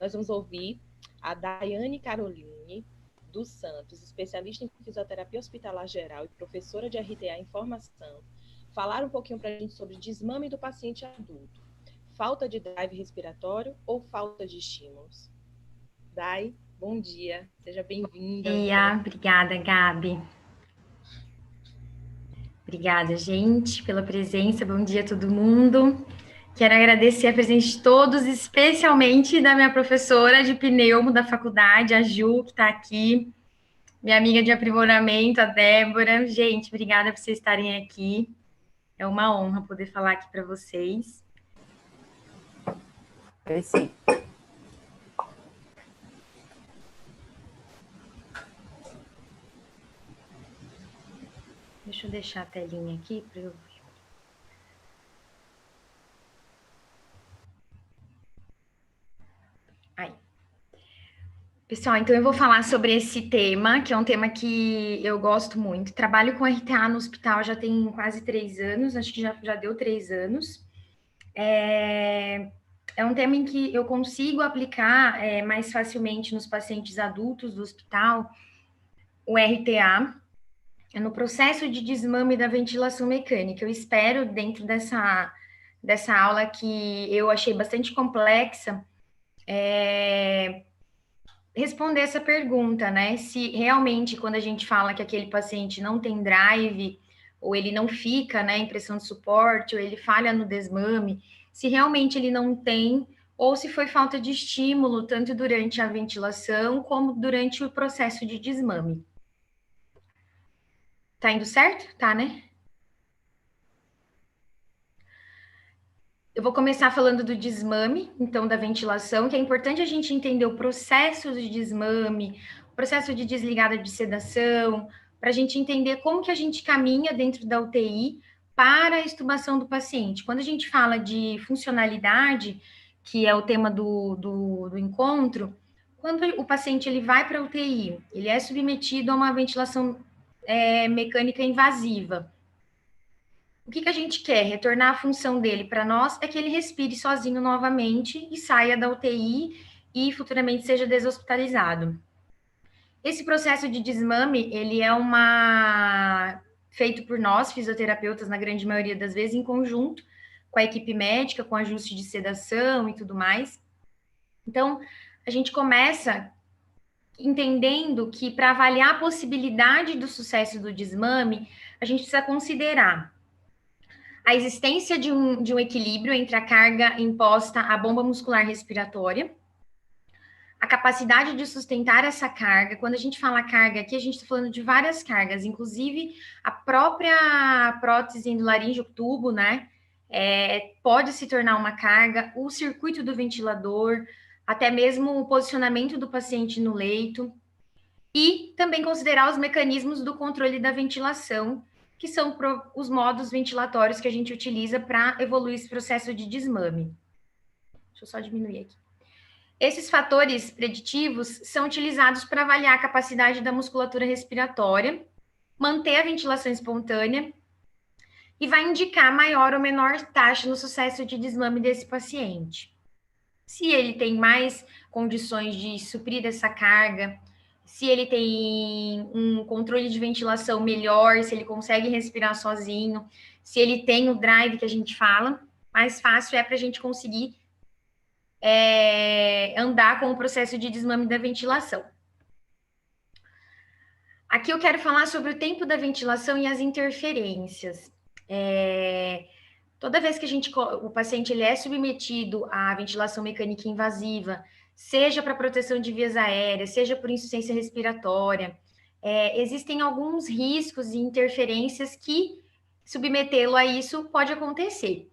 nós vamos ouvir a Daiane Caroline dos Santos, especialista em fisioterapia hospitalar geral e professora de RTA em formação, falar um pouquinho para a gente sobre desmame do paciente adulto. Falta de drive respiratório ou falta de estímulos? Dai, bom dia, seja bem-vinda. Obrigada, Gabi. Obrigada, gente, pela presença. Bom dia a todo mundo. Quero agradecer a presença de todos, especialmente da minha professora de pneumo da faculdade, a Ju, que está aqui, minha amiga de aprimoramento, a Débora. Gente, obrigada por vocês estarem aqui. É uma honra poder falar aqui para vocês. Sim. Deixa eu deixar a telinha aqui para eu ver. Aí. Pessoal, então eu vou falar sobre esse tema, que é um tema que eu gosto muito. Trabalho com RTA no hospital já tem quase 3 anos, acho que já deu 3 anos. É um tema em que eu consigo aplicar mais facilmente nos pacientes adultos do hospital o RTA, no processo de desmame da ventilação mecânica. Eu espero, dentro dessa aula que eu achei bastante complexa, responder essa pergunta, né? Se realmente, quando a gente fala que aquele paciente não tem drive, ou ele não fica, né, em pressão de suporte, ou ele falha no desmame, se realmente ele não tem, ou se foi falta de estímulo, tanto durante a ventilação, como durante o processo de desmame. Tá indo certo? Tá, né? Eu vou começar falando do desmame, então, da ventilação, que é importante a gente entender o processo de desmame, o processo de desligada de sedação, para a gente entender como que a gente caminha dentro da UTI para a extubação do paciente. Quando a gente fala de funcionalidade, que é o tema do encontro, quando o paciente ele vai para a UTI, ele é submetido a uma ventilação mecânica invasiva. O que a gente quer? Retornar a função dele para nós é que ele respire sozinho novamente e saia da UTI e futuramente seja deshospitalizado. Esse processo de desmame, ele é feito por nós, fisioterapeutas, na grande maioria das vezes, em conjunto com a equipe médica, com ajuste de sedação e tudo mais. Então, a gente começa entendendo que para avaliar a possibilidade do sucesso do desmame, a gente precisa considerar a existência de um equilíbrio entre a carga imposta à bomba muscular respiratória, a capacidade de sustentar essa carga. Quando a gente fala carga aqui, a gente está falando de várias cargas, inclusive a própria prótese do laríngeo tubo, né? Pode se tornar uma carga, o circuito do ventilador, até mesmo o posicionamento do paciente no leito, e também considerar os mecanismos do controle da ventilação, que são os modos ventilatórios que a gente utiliza para evoluir esse processo de desmame. Deixa eu só diminuir aqui. Esses fatores preditivos são utilizados para avaliar a capacidade da musculatura respiratória, manter a ventilação espontânea e vai indicar maior ou menor taxa no sucesso de desmame desse paciente. Se ele tem mais condições de suprir essa carga, se ele tem um controle de ventilação melhor, se ele consegue respirar sozinho, se ele tem o drive que a gente fala, mais fácil é para a gente conseguir andar com o processo de desmame da ventilação. Aqui eu quero falar sobre o tempo da ventilação e as interferências. Toda vez que o paciente ele é submetido à ventilação mecânica invasiva, seja para proteção de vias aéreas, seja por insuficiência respiratória, existem alguns riscos e interferências que submetê-lo a isso pode acontecer.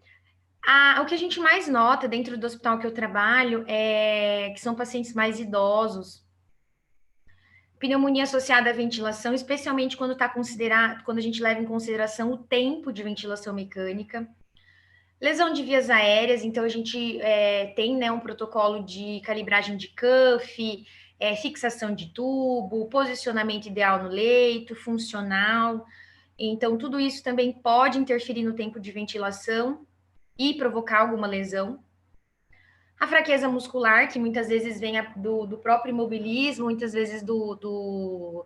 O que a gente mais nota dentro do hospital que eu trabalho é que são pacientes mais idosos, pneumonia associada à ventilação, especialmente quando a gente leva em consideração o tempo de ventilação mecânica. Lesão de vias aéreas, então a gente tem, né, um protocolo de calibragem de cuff, fixação de tubo, posicionamento ideal no leito, funcional. Então, tudo isso também pode interferir no tempo de ventilação e provocar alguma lesão. A fraqueza muscular, que muitas vezes vem do próprio imobilismo, muitas vezes do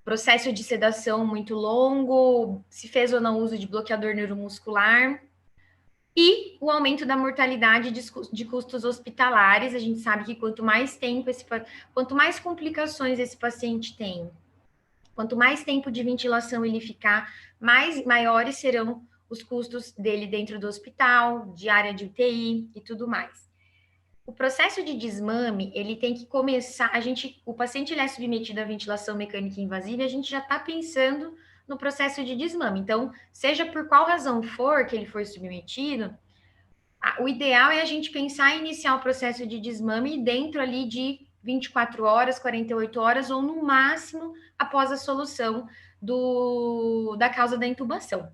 processo de sedação muito longo, se fez ou não uso de bloqueador neuromuscular, e o aumento da mortalidade de custos hospitalares. A gente sabe que quanto mais tempo, quanto mais complicações esse paciente tem, quanto mais tempo de ventilação ele ficar, maiores serão os custos dele dentro do hospital, de área de UTI e tudo mais. O processo de desmame, ele tem que começar, o paciente ele é submetido à ventilação mecânica invasiva e a gente já está pensando no processo de desmame. Então, seja por qual razão for que ele for submetido, o ideal é a gente pensar em iniciar o processo de desmame dentro ali de 24 horas, 48 horas, ou no máximo após a solução da causa da intubação.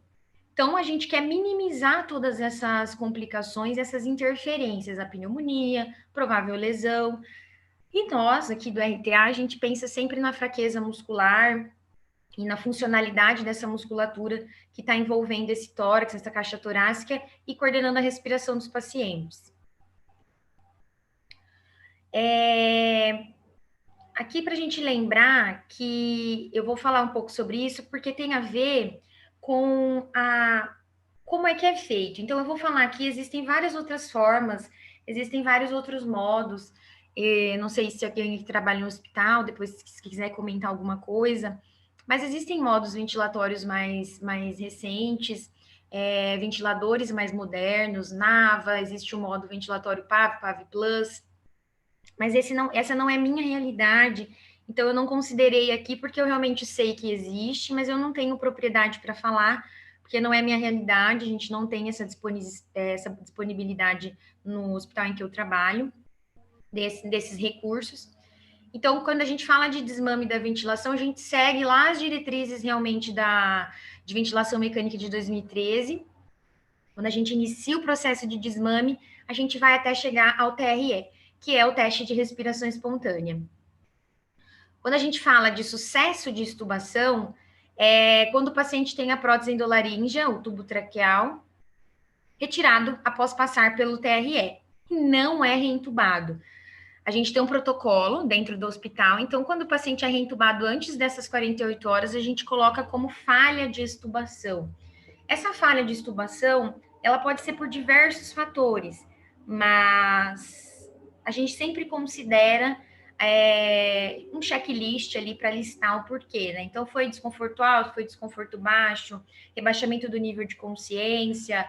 Então, a gente quer minimizar todas essas complicações, essas interferências, a pneumonia, provável lesão. E nós, aqui do RTA, a gente pensa sempre na fraqueza muscular e na funcionalidade dessa musculatura que está envolvendo esse tórax, essa caixa torácica e coordenando a respiração dos pacientes. Aqui para a gente lembrar que eu vou falar um pouco sobre isso, porque tem a ver com como é que é feito. Então, eu vou falar aqui, existem várias outras formas, existem vários outros modos. Não sei se alguém que trabalha no hospital, depois, se quiser comentar alguma coisa, mas existem modos ventilatórios mais recentes, ventiladores mais modernos, NAVA, existe o modo ventilatório PAV, PAV Plus, mas essa não é minha realidade, então eu não considerei aqui porque eu realmente sei que existe, mas eu não tenho propriedade para falar, porque não é minha realidade, a gente não tem essa disponibilidade no hospital em que eu trabalho, desses recursos. Então, quando a gente fala de desmame da ventilação, a gente segue lá as diretrizes realmente de ventilação mecânica de 2013. Quando a gente inicia o processo de desmame, a gente vai até chegar ao TRE, que é o teste de respiração espontânea. Quando a gente fala de sucesso de extubação, quando o paciente tem a prótese endolaríngea, o tubo traqueal, retirado após passar pelo TRE, e não é reintubado. A gente tem um protocolo dentro do hospital, então quando o paciente é reintubado antes dessas 48 horas, a gente coloca como falha de extubação. Essa falha de extubação, ela pode ser por diversos fatores, mas a gente sempre considera um checklist ali para listar o porquê, né? Então, foi desconforto alto, foi desconforto baixo, rebaixamento do nível de consciência,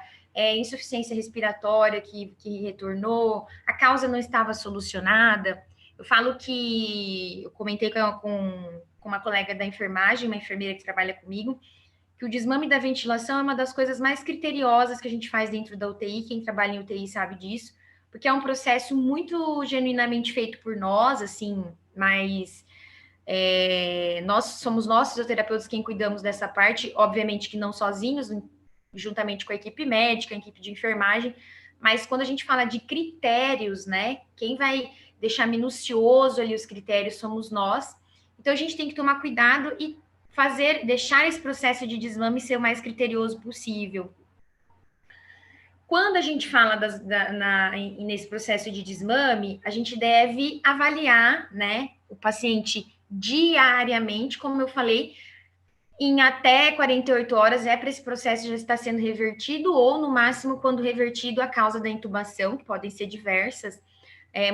insuficiência respiratória que retornou, a causa não estava solucionada. Eu falo que, eu comentei com uma colega da enfermagem, uma enfermeira que trabalha comigo, que o desmame da ventilação é uma das coisas mais criteriosas que a gente faz dentro da UTI, quem trabalha em UTI sabe disso, porque é um processo muito genuinamente feito por nós, assim, mas somos nós, fisioterapeutas, quem cuidamos dessa parte, obviamente que não sozinhos, juntamente com a equipe médica, a equipe de enfermagem, mas quando a gente fala de critérios, né, quem vai deixar minucioso ali os critérios somos nós, então a gente tem que tomar cuidado e deixar esse processo de desmame ser o mais criterioso possível. Quando a gente fala nesse processo de desmame, a gente deve avaliar, né, o paciente diariamente, como eu falei, em até 48 horas para esse processo já estar sendo revertido, ou no máximo, quando revertido, a causa da intubação, que podem ser diversas.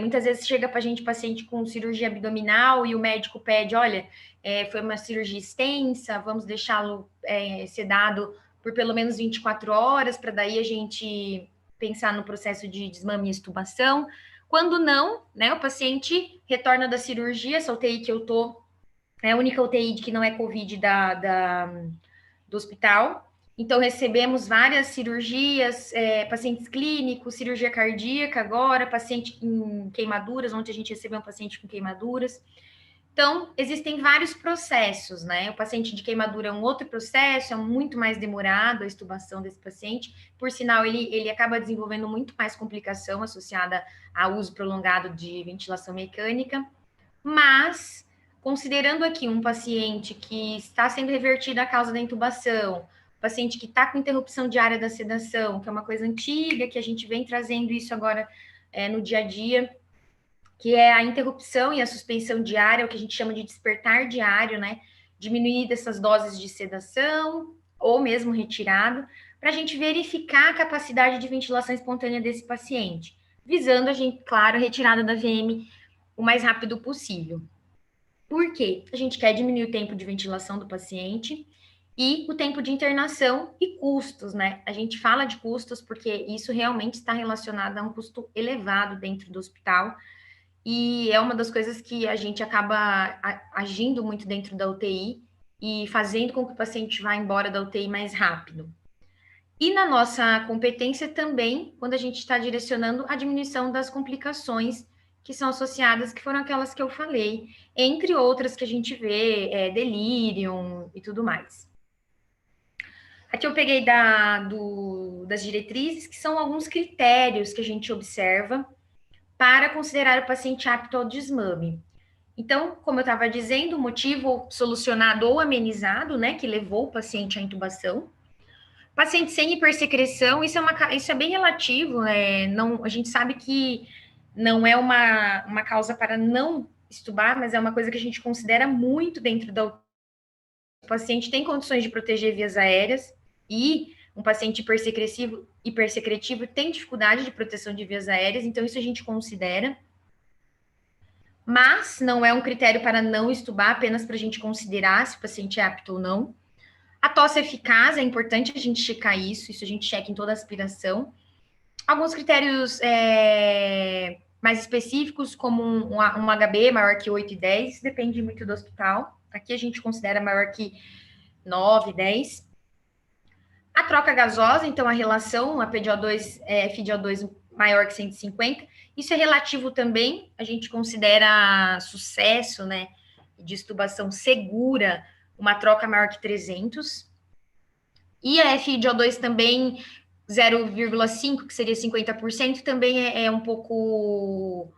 Muitas vezes chega para a gente paciente com cirurgia abdominal e o médico pede, olha, foi uma cirurgia extensa, vamos deixá-lo sedado por pelo menos 24 horas, para daí a gente pensar no processo de desmame e extubação. Quando não, né, o paciente retorna da cirurgia, essa UTI que eu tô, é a única UTI que não é Covid do hospital. Então, recebemos várias cirurgias, pacientes clínicos, cirurgia cardíaca agora, paciente em queimaduras, ontem a gente recebeu um paciente com queimaduras. Então, existem vários processos, né? O paciente de queimadura é um outro processo, é muito mais demorado a extubação desse paciente. Por sinal, ele acaba desenvolvendo muito mais complicação associada ao uso prolongado de ventilação mecânica. Mas, considerando aqui um paciente que está sendo revertido a causa da intubação, paciente que está com interrupção diária da sedação, que é uma coisa antiga, que a gente vem trazendo isso agora no dia a dia, que é a interrupção e a suspensão diária, o que a gente chama de despertar diário, né? Diminuir dessas doses de sedação ou mesmo retirado, para a gente verificar a capacidade de ventilação espontânea desse paciente, visando a gente, claro, a retirada da VM o mais rápido possível. Por quê? A gente quer diminuir o tempo de ventilação do paciente e o tempo de internação e custos, né? A gente fala de custos porque isso realmente está relacionado a um custo elevado dentro do hospital e é uma das coisas que a gente acaba agindo muito dentro da UTI e fazendo com que o paciente vá embora da UTI mais rápido. E na nossa competência também, quando a gente está direcionando a diminuição das complicações que são associadas, que foram aquelas que eu falei, entre outras que a gente vê, delírio e tudo mais. Aqui eu peguei das diretrizes, que são alguns critérios que a gente observa para considerar o paciente apto ao desmame. Então, como eu estava dizendo, o motivo solucionado ou amenizado, né, que levou o paciente à intubação. Paciente sem hipersecreção, isso é bem relativo, a gente sabe que não é uma causa para não estubar, mas é uma coisa que a gente considera muito dentro da UTI. O paciente tem condições de proteger vias aéreas e um paciente hipersecretivo tem dificuldade de proteção de vias aéreas, então isso a gente considera. Mas não é um critério para não estubar, apenas para a gente considerar se o paciente é apto ou não. A tosse eficaz, é importante a gente checar isso a gente checa em toda a aspiração. Alguns critérios mais específicos, como um HB maior que 8 e 10, depende muito do hospital. Aqui a gente considera maior que 9, 10. A troca gasosa, então a relação, a PDO2, FiDO2 maior que 150, isso é relativo também, a gente considera sucesso, né, de extubação segura, uma troca maior que 300. E a FiDO2 também, 0,5, que seria 50%, também é um pouco...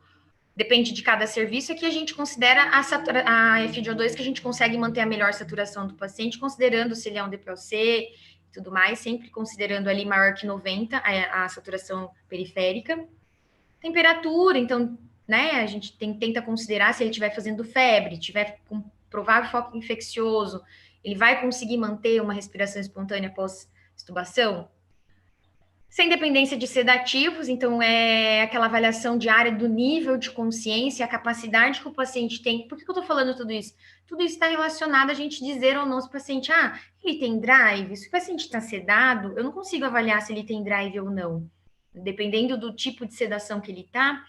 Depende de cada serviço, aqui a gente considera a FiDO2 que a gente consegue manter a melhor saturação do paciente, considerando se ele é um DPOC e tudo mais, sempre considerando ali maior que 90, a saturação periférica. Temperatura, então, né, a gente tenta considerar se ele estiver fazendo febre, tiver com provável foco infeccioso, ele vai conseguir manter uma respiração espontânea pós-extubação? Sem dependência de sedativos, então é aquela avaliação diária do nível de consciência, a capacidade que o paciente tem. Por que eu estou falando tudo isso? Tudo isso está relacionado a gente dizer ou não se o paciente, ele tem drive? Se o paciente está sedado, eu não consigo avaliar se ele tem drive ou não. Dependendo do tipo de sedação que ele está,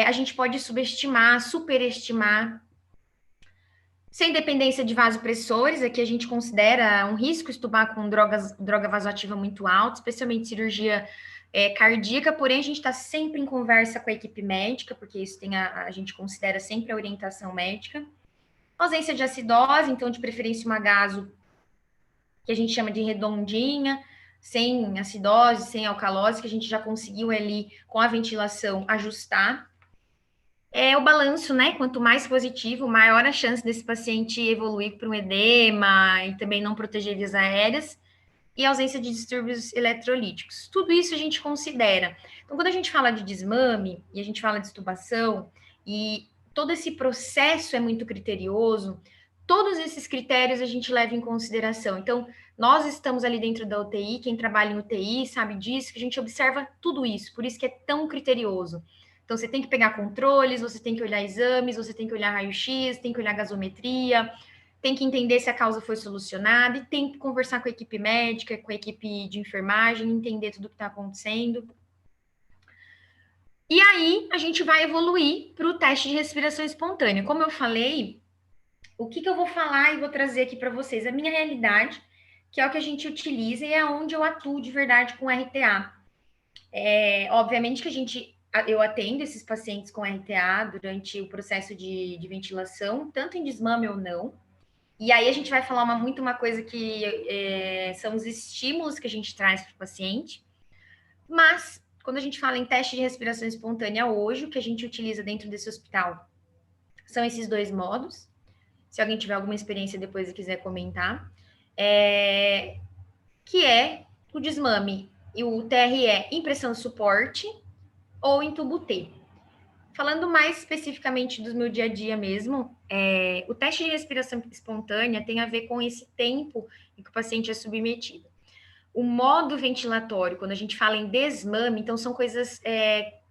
a gente pode subestimar, superestimar. Sem dependência de vasopressores, aqui a gente considera um risco estubar com droga vasoativa muito alta, especialmente cirurgia cardíaca, porém a gente está sempre em conversa com a equipe médica, porque isso a gente considera sempre a orientação médica. Ausência de acidose, então de preferência uma gaso, que a gente chama de redondinha, sem acidose, sem alcalose, que a gente já conseguiu ali, com a ventilação, ajustar. O balanço, né? Quanto mais positivo, maior a chance desse paciente evoluir para um edema e também não proteger vias aéreas e ausência de distúrbios eletrolíticos. Tudo isso a gente considera. Então, quando a gente fala de desmame e a gente fala de extubação e todo esse processo é muito criterioso, todos esses critérios a gente leva em consideração. Então, nós estamos ali dentro da UTI, quem trabalha em UTI sabe disso, que a gente observa tudo isso, por isso que é tão criterioso. Então, você tem que pegar controles, você tem que olhar exames, você tem que olhar raio-x, tem que olhar gasometria, tem que entender se a causa foi solucionada e tem que conversar com a equipe médica, com a equipe de enfermagem, entender tudo o que está acontecendo. E aí, a gente vai evoluir para o teste de respiração espontânea. Como eu falei, o que eu vou falar e vou trazer aqui para vocês? A minha realidade, que é o que a gente utiliza e é onde eu atuo de verdade com RTA. Obviamente que eu atendo esses pacientes com RTA durante o processo de ventilação, tanto em desmame ou não. E aí a gente vai falar muito uma coisa que são os estímulos que a gente traz para o paciente. Mas, quando a gente fala em teste de respiração espontânea hoje, o que a gente utiliza dentro desse hospital são esses dois modos. Se alguém tiver alguma experiência depois e quiser comentar. Que é o desmame e o TRE, impressão suporte, ou em tubo T. Falando mais especificamente do meu dia a dia mesmo, o teste de respiração espontânea tem a ver com esse tempo em que o paciente é submetido. O modo ventilatório, quando a gente fala em desmame, então são coisas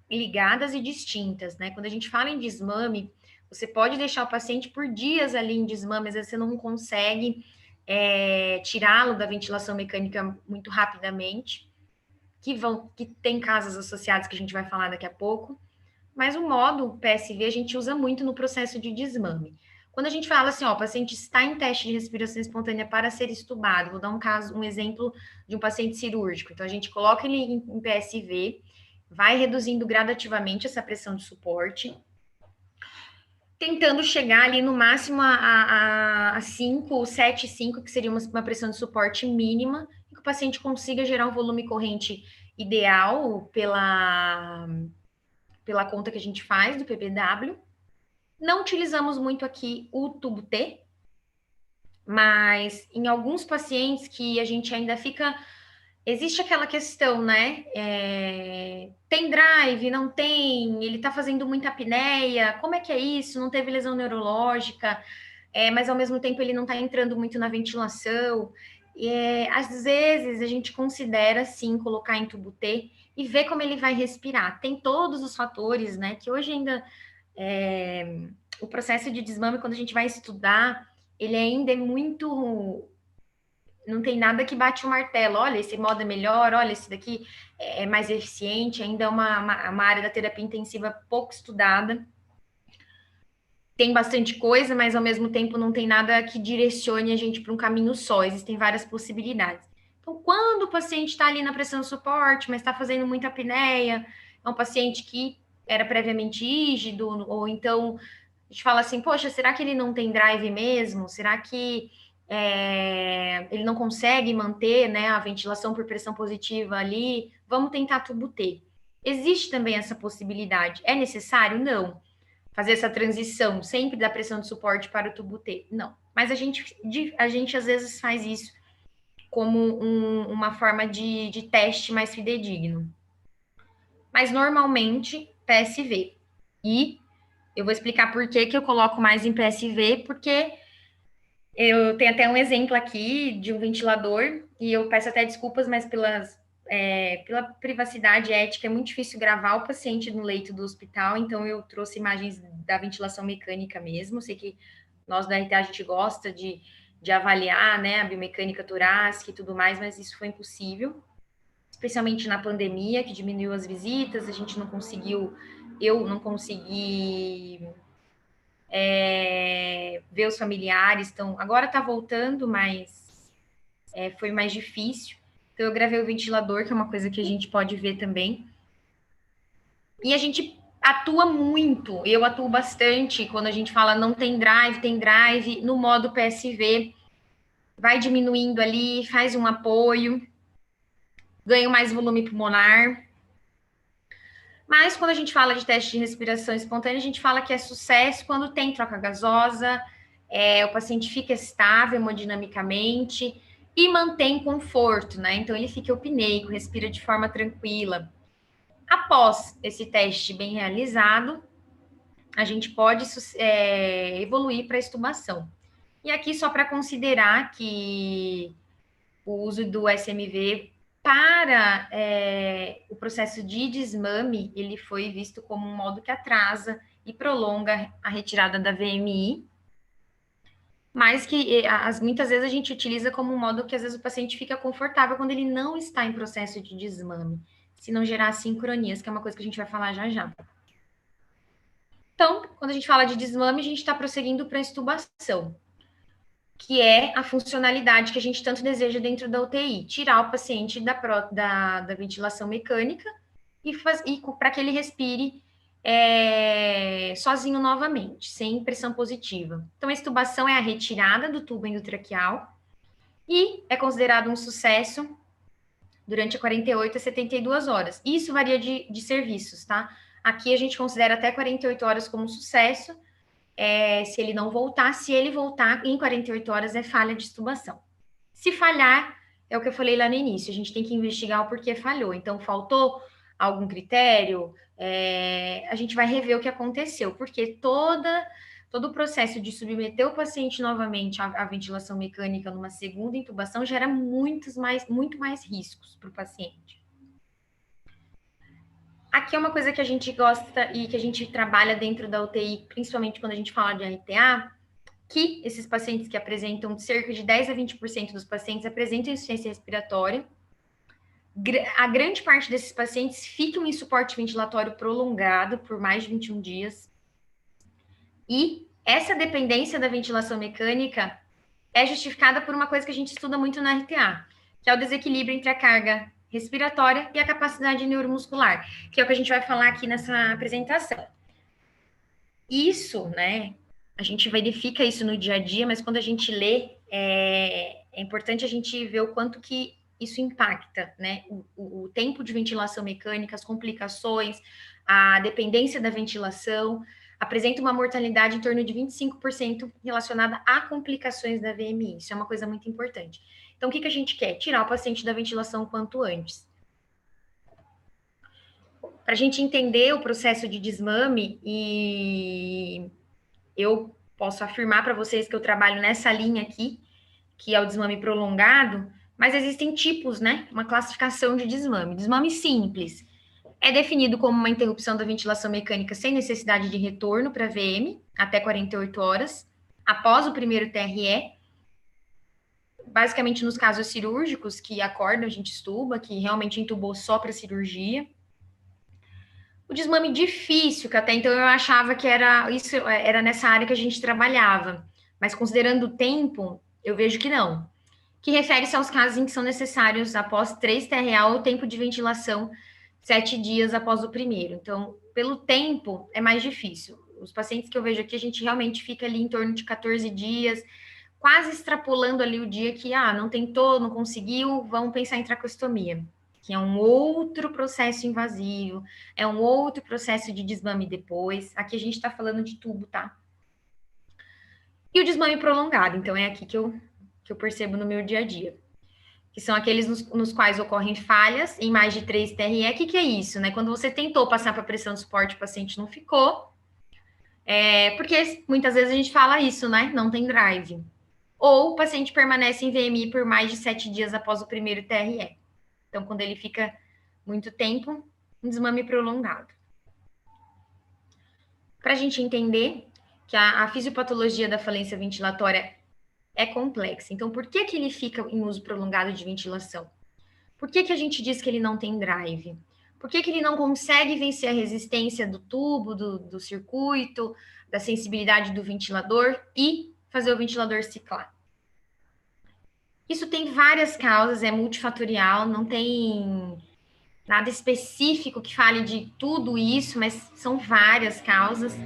ligadas e distintas, né? Quando a gente fala em desmame, você pode deixar o paciente por dias ali em desmame, às vezes você não consegue tirá-lo da ventilação mecânica muito rapidamente, que tem casos associados que a gente vai falar daqui a pouco, mas o modo PSV a gente usa muito no processo de desmame. Quando a gente fala assim, ó, o paciente está em teste de respiração espontânea para ser estubado, vou dar um exemplo de um paciente cirúrgico. Então, a gente coloca ele em PSV, vai reduzindo gradativamente essa pressão de suporte, tentando chegar ali no máximo a 5, 7,5, que seria uma pressão de suporte mínima, e que o paciente consiga gerar um volume corrente ideal pela conta que a gente faz do PPW. Não utilizamos muito aqui o tubo T, mas em alguns pacientes que a gente ainda fica... Existe aquela questão, né? Tem drive, não tem? Ele tá fazendo muita apneia? Como é que é isso? Não teve lesão neurológica? Mas ao mesmo tempo ele não tá entrando muito na ventilação. Às vezes a gente considera, sim, colocar em tubo T e ver como ele vai respirar. Tem todos os fatores, né? Que hoje ainda... o processo de desmame, quando a gente vai estudar, ele ainda é muito... Não tem nada que bate o martelo. Olha, esse modo é melhor, olha, esse daqui é mais eficiente. Ainda é uma área da terapia intensiva pouco estudada. Tem bastante coisa, mas ao mesmo tempo não tem nada que direcione a gente para um caminho só. Existem várias possibilidades. Então, quando o paciente está ali na pressão de suporte, mas está fazendo muita apneia, é um paciente que era previamente rígido, ou então a gente fala assim, poxa, será que ele não tem drive mesmo? Será que ele não consegue manter, né, a ventilação por pressão positiva ali? Vamos tentar tubo T. Existe também essa possibilidade. É necessário? Não. Fazer essa transição sempre da pressão de suporte para o tubo T? Não. Mas a gente às vezes faz isso como uma forma de teste mais fidedigno. Mas normalmente PSV. E eu vou explicar por que eu coloco mais em PSV, porque eu tenho até um exemplo aqui de um ventilador, e eu peço até desculpas, mas pela privacidade ética é muito difícil gravar o paciente no leito do hospital, então eu trouxe imagens da ventilação mecânica mesmo. Sei que nós da RTA a gente gosta de avaliar, né, a biomecânica torácica e tudo mais, mas isso foi impossível, especialmente na pandemia, que diminuiu as visitas, eu não consegui ver os familiares. Então, agora tá voltando, mas foi mais difícil. Então, eu gravei o ventilador, que é uma coisa que a gente pode ver também. E a gente atua muito, eu atuo bastante, quando a gente fala não tem drive, no modo PSV, vai diminuindo ali, faz um apoio, ganha mais volume pulmonar. Mas quando a gente fala de teste de respiração espontânea, a gente fala que é sucesso quando tem troca gasosa, o paciente fica estável hemodinamicamente e mantém conforto, né? Então, ele fica eupneico, respira de forma tranquila. Após esse teste bem realizado, a gente pode evoluir para a extubação. E aqui, só para considerar que o uso do SMV para o processo de desmame, ele foi visto como um modo que atrasa e prolonga a retirada da VMI, mas que muitas vezes a gente utiliza como um modo que às vezes o paciente fica confortável quando ele não está em processo de desmame, se não gerar sincronias, que é uma coisa que a gente vai falar já já. Então, quando a gente fala de desmame, a gente está prosseguindo para a extubação, que é a funcionalidade que a gente tanto deseja dentro da UTI, tirar o paciente da ventilação mecânica e para que ele respire sozinho novamente, sem pressão positiva. Então, a extubação é a retirada do tubo endotraqueal e é considerado um sucesso durante 48 a 72 horas. Isso varia de serviços, tá? Aqui a gente considera até 48 horas como sucesso, se ele não voltar. Se ele voltar em 48 horas, é falha de extubação. Se falhar, é o que eu falei lá no início, a gente tem que investigar o porquê falhou. Então, faltou algum critério, a gente vai rever o que aconteceu, porque todo o processo de submeter o paciente novamente à ventilação mecânica numa segunda intubação gera muito mais riscos para o paciente. Aqui é uma coisa que a gente gosta e que a gente trabalha dentro da UTI, principalmente quando a gente fala de RTA, que esses pacientes que apresentam, cerca de 10 a 20% dos pacientes apresentam insuficiência respiratória. A grande parte desses pacientes ficam em suporte ventilatório prolongado por mais de 21 dias. E essa dependência da ventilação mecânica é justificada por uma coisa que a gente estuda muito na RTA, que é o desequilíbrio entre a carga respiratória e a capacidade neuromuscular, que é o que a gente vai falar aqui nessa apresentação. Isso, né, a gente verifica isso no dia a dia, mas quando a gente lê, é importante a gente ver o quanto que isso impacta, né, o tempo de ventilação mecânica, as complicações, a dependência da ventilação, apresenta uma mortalidade em torno de 25% relacionada a complicações da VMI. Isso é uma coisa muito importante. Então, o que a gente quer? Tirar o paciente da ventilação quanto antes. Para a gente entender o processo de desmame, e eu posso afirmar para vocês que eu trabalho nessa linha aqui, que é o desmame prolongado, mas existem tipos, né? Uma classificação de desmame. Desmame simples é definido como uma interrupção da ventilação mecânica sem necessidade de retorno para VM, até 48 horas, após o primeiro TRE. Basicamente, nos casos cirúrgicos, que acordam, a gente estuba, que realmente entubou só para cirurgia. O desmame difícil, que até então eu achava que era nessa área que a gente trabalhava, mas considerando o tempo, eu vejo que não. Que refere-se aos casos em que são necessários, após 3 TRA, o tempo de ventilação 7 dias após o primeiro. Então, pelo tempo, é mais difícil. Os pacientes que eu vejo aqui, a gente realmente fica ali em torno de 14 dias, quase extrapolando ali o dia que, não tentou, não conseguiu, vamos pensar em tracostomia, que é um outro processo invasivo, é um outro processo de desmame depois. Aqui a gente está falando de tubo, tá? E o desmame prolongado, então é aqui que eu percebo no meu dia a dia, que são aqueles nos quais ocorrem falhas em mais de 3 TRE. O que é isso, né? Quando você tentou passar para pressão de suporte, o paciente não ficou, porque muitas vezes a gente fala isso, né? Não tem drive. Ou o paciente permanece em VMI por mais de 7 dias após o primeiro TRE. Então, quando ele fica muito tempo, um desmame prolongado. Para a gente entender que a fisiopatologia da falência ventilatória é complexa. Então, por que ele fica em uso prolongado de ventilação? Por que a gente diz que ele não tem drive? Por que ele não consegue vencer a resistência do tubo, do circuito, da sensibilidade do ventilador e fazer o ventilador ciclar? Isso tem várias causas, é multifatorial, não tem nada específico que fale de tudo isso, mas são várias causas.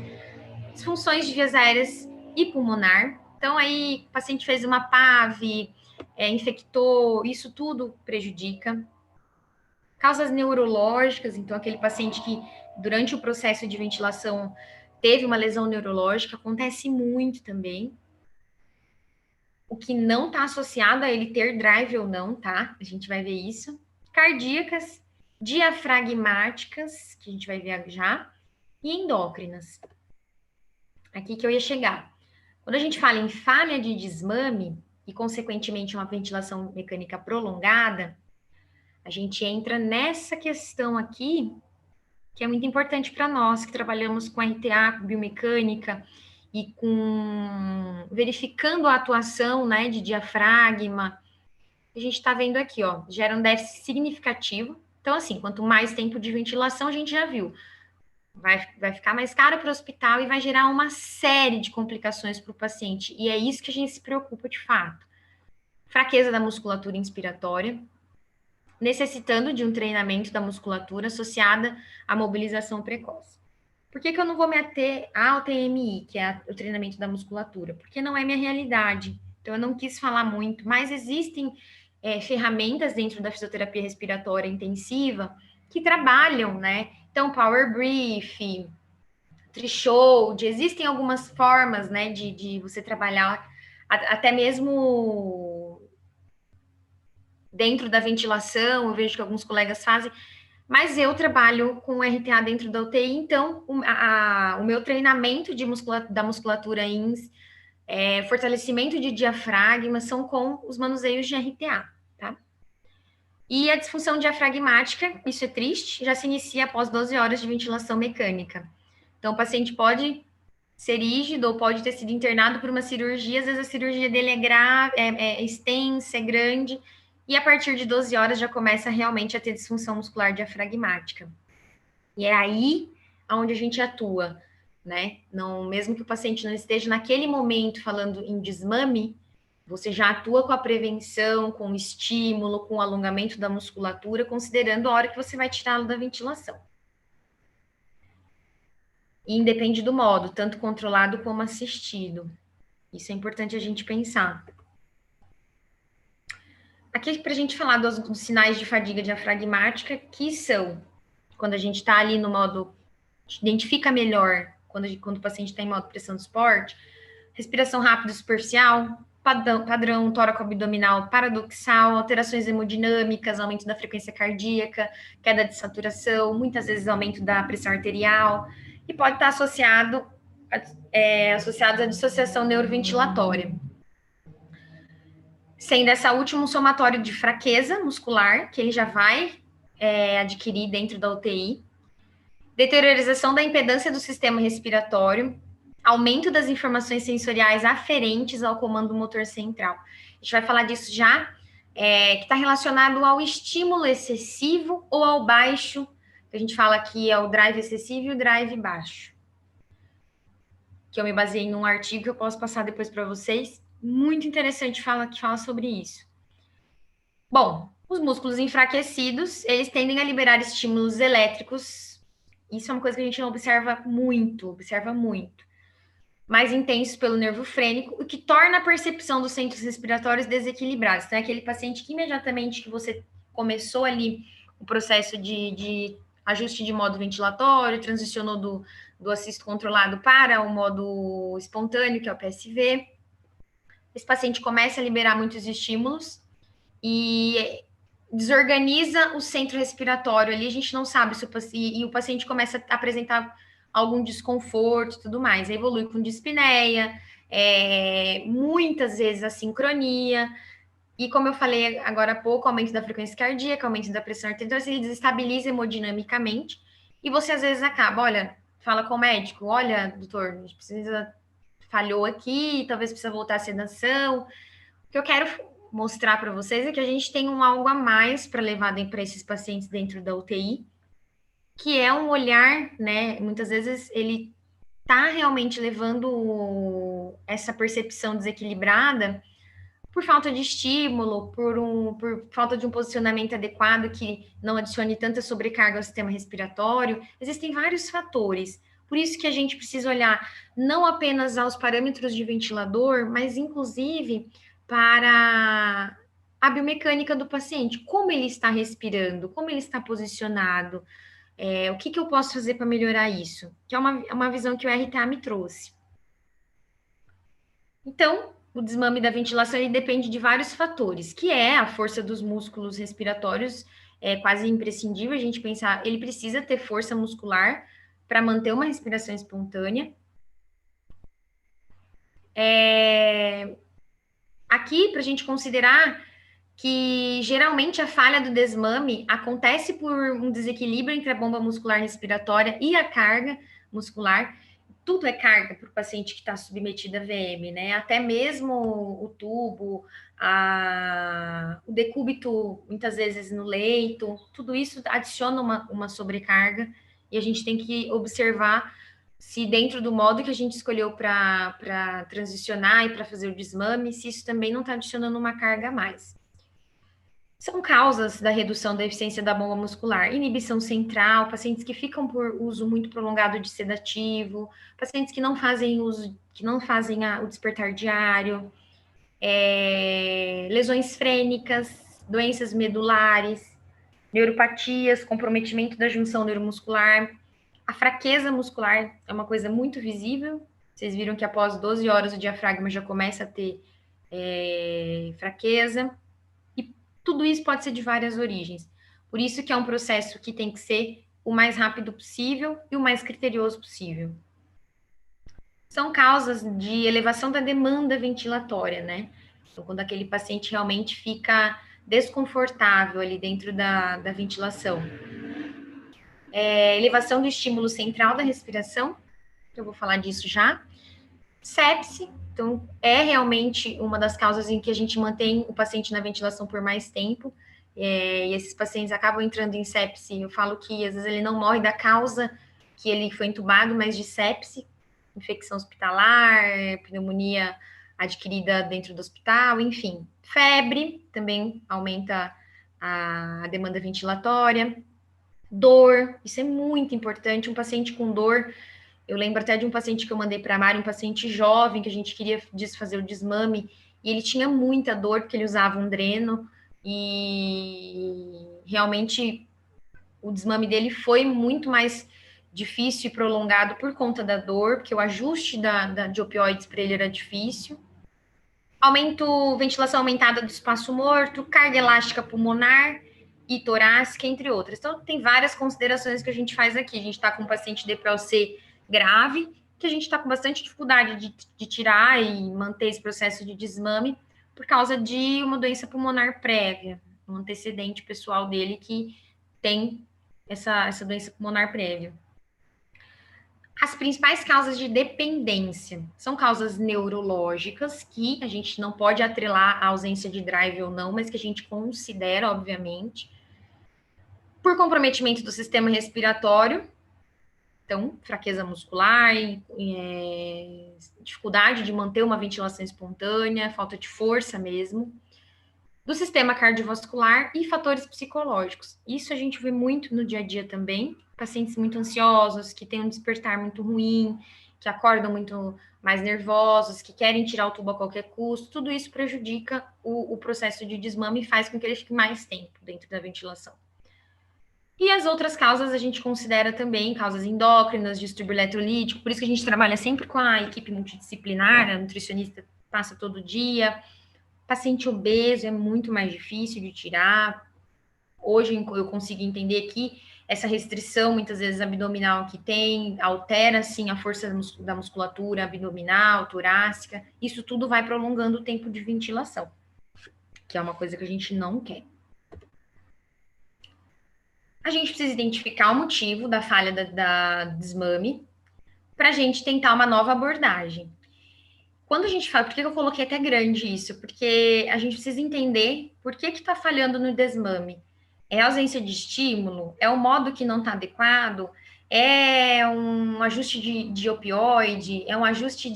Disfunções de vias aéreas e pulmonar. Então, aí, o paciente fez uma PAV, infectou, isso tudo prejudica. Causas neurológicas, então, aquele paciente que, durante o processo de ventilação, teve uma lesão neurológica, acontece muito também. O que não está associado a ele ter drive ou não, tá? A gente vai ver isso. Cardíacas, diafragmáticas, que a gente vai ver já, e endócrinas. Aqui que eu ia chegar. Quando a gente fala em falha de desmame e, consequentemente, uma ventilação mecânica prolongada, a gente entra nessa questão aqui, que é muito importante para nós, que trabalhamos com RTA, com biomecânica e verificando a atuação, né, de diafragma. A gente está vendo aqui, ó, gera um déficit significativo. Então, assim, quanto mais tempo de ventilação, a gente já viu, vai ficar mais caro para o hospital e vai gerar uma série de complicações para o paciente. E é isso que a gente se preocupa de fato. Fraqueza da musculatura inspiratória, necessitando de um treinamento da musculatura associada à mobilização precoce. Por que eu não vou me ater ao TMI, que é o treinamento da musculatura? Porque não é minha realidade. Então, eu não quis falar muito, mas existem ferramentas dentro da fisioterapia respiratória intensiva que trabalham, né? Então, Power Brief, Threshold, existem algumas formas, né, de você trabalhar até mesmo dentro da ventilação. Eu vejo que alguns colegas fazem, Mas eu trabalho com RTA dentro da UTI, então o meu treinamento da musculatura INS, fortalecimento de diafragma, são com os manuseios de RTA, tá? E a disfunção diafragmática, isso é triste, já se inicia após 12 horas de ventilação mecânica. Então, o paciente pode ser rígido ou pode ter sido internado por uma cirurgia, às vezes a cirurgia dele é grave, é extensa, é grande, e a partir de 12 horas já começa realmente a ter disfunção muscular diafragmática. E é aí onde a gente atua, né? Não, mesmo que o paciente não esteja naquele momento falando em desmame, você já atua com a prevenção, com o estímulo, com o alongamento da musculatura, considerando a hora que você vai tirá-lo da ventilação. E independe do modo, tanto controlado como assistido. Isso é importante a gente pensar. Aqui, para a gente falar dos sinais de fadiga diafragmática, que são quando a gente está ali no modo, identifica melhor quando o paciente está em modo pressão de esporte, respiração rápida superficial, padrão tóraco-abdominal paradoxal, alterações hemodinâmicas, aumento da frequência cardíaca, queda de saturação, muitas vezes aumento da pressão arterial, e pode estar associado à dissociação neuroventilatória. Sendo essa última um somatório de fraqueza muscular, que ele já vai adquirir dentro da UTI, deteriorização da impedância do sistema respiratório, aumento das informações sensoriais aferentes ao comando motor central. A gente vai falar disso já, que está relacionado ao estímulo excessivo ou ao baixo, que a gente fala que é o drive excessivo e o drive baixo. Que eu me baseei num artigo que eu posso passar depois para vocês, muito interessante que fala sobre isso. Bom, os músculos enfraquecidos, eles tendem a liberar estímulos elétricos. Isso é uma coisa que a gente não observa muito, mais intensos pelo nervo frênico, o que torna a percepção dos centros respiratórios desequilibrados. Então, é aquele paciente que imediatamente que você começou ali o processo de ajuste de modo ventilatório, transicionou do assisto controlado para o modo espontâneo, que é o PSV, esse paciente começa a liberar muitos estímulos e desorganiza o centro respiratório ali, a gente não sabe se o paciente começa a apresentar algum desconforto e tudo mais, evolui com dispneia, muitas vezes a sincronia, e como eu falei agora há pouco, aumento da frequência cardíaca, aumento da pressão arterial, então ele desestabiliza hemodinamicamente, e você às vezes acaba, fala com o médico, olha, doutor, a gente falhou aqui, talvez precisa voltar à sedação. O que eu quero mostrar para vocês é que a gente tem algo a mais para levar para esses pacientes dentro da UTI, que é um olhar, né? Muitas vezes ele está realmente levando essa percepção desequilibrada por falta de estímulo, por falta de um posicionamento adequado que não adicione tanta sobrecarga ao sistema respiratório. Existem vários fatores. Por isso que a gente precisa olhar não apenas aos parâmetros de ventilador, mas inclusive para a biomecânica do paciente, como ele está respirando, como ele está posicionado, o que eu posso fazer para melhorar isso? Que é uma visão que o RTA me trouxe. Então, o desmame da ventilação ele depende de vários fatores, que é a força dos músculos respiratórios, é quase imprescindível a gente pensar, ele precisa ter força muscular para manter uma respiração espontânea. Aqui, para a gente considerar que geralmente a falha do desmame acontece por um desequilíbrio entre a bomba muscular respiratória e a carga muscular. Tudo é carga para o paciente que está submetido a VM, né? Até mesmo o tubo, o decúbito, muitas vezes no leito, tudo isso adiciona uma sobrecarga e a gente tem que observar se dentro do modo que a gente escolheu para transicionar e para fazer o desmame, se isso também não está adicionando uma carga a mais. São causas da redução da eficiência da bomba muscular, inibição central, pacientes que ficam por uso muito prolongado de sedativo, pacientes que não fazem o despertar diário, lesões frênicas, doenças medulares, neuropatias, comprometimento da junção neuromuscular. A fraqueza muscular é uma coisa muito visível. Vocês viram que após 12 horas o diafragma já começa a ter fraqueza. E tudo isso pode ser de várias origens. Por isso que é um processo que tem que ser o mais rápido possível e o mais criterioso possível. São causas de elevação da demanda ventilatória, né? Então, quando aquele paciente realmente fica desconfortável ali dentro da ventilação. Elevação do estímulo central da respiração, que eu vou falar disso já. Sepse, então, é realmente uma das causas em que a gente mantém o paciente na ventilação por mais tempo. E esses pacientes acabam entrando em sepse. Eu falo que às vezes ele não morre da causa que ele foi entubado, mas de sepse, infecção hospitalar, pneumonia adquirida dentro do hospital, enfim. Febre também aumenta a demanda ventilatória. Dor, isso é muito importante. Um paciente com dor, eu lembro até de um paciente que eu mandei para a Mari, um paciente jovem, que a gente queria fazer o desmame, e ele tinha muita dor, porque ele usava um dreno, e realmente o desmame dele foi muito mais difícil e prolongado por conta da dor, porque o ajuste de opioides para ele era difícil. Ventilação aumentada do espaço morto, carga elástica pulmonar e torácica, entre outras. Então, tem várias considerações que a gente faz aqui. A gente está com um paciente DPLC grave, que a gente está com bastante dificuldade de tirar e manter esse processo de desmame por causa de uma doença pulmonar prévia, um antecedente pessoal dele que tem essa doença pulmonar prévia. As principais causas de dependência são causas neurológicas, que a gente não pode atrelar a ausência de drive ou não, mas que a gente considera, obviamente. Por comprometimento do sistema respiratório, então, fraqueza muscular, dificuldade de manter uma ventilação espontânea, falta de força mesmo. Do sistema cardiovascular e fatores psicológicos. Isso a gente vê muito no dia a dia também. Pacientes muito ansiosos, que têm um despertar muito ruim, que acordam muito mais nervosos, que querem tirar o tubo a qualquer custo. Tudo isso prejudica o processo de desmame e faz com que ele fique mais tempo dentro da ventilação. E as outras causas a gente considera também causas endócrinas, distúrbio eletrolítico. Por isso que a gente trabalha sempre com a equipe multidisciplinar, a nutricionista passa todo dia. Paciente obeso é muito mais difícil de tirar. Hoje eu consigo entender que essa restrição, muitas vezes, abdominal que tem, altera, sim, a força da musculatura abdominal, torácica. Isso tudo vai prolongando o tempo de ventilação, que é uma coisa que a gente não quer. A gente precisa identificar o motivo da falha da desmame para a gente tentar uma nova abordagem. Quando a gente fala, por que eu coloquei até grande isso? Porque a gente precisa entender por que está falhando no desmame. É ausência de estímulo? É o modo que não está adequado? É um ajuste de opioide? É um ajuste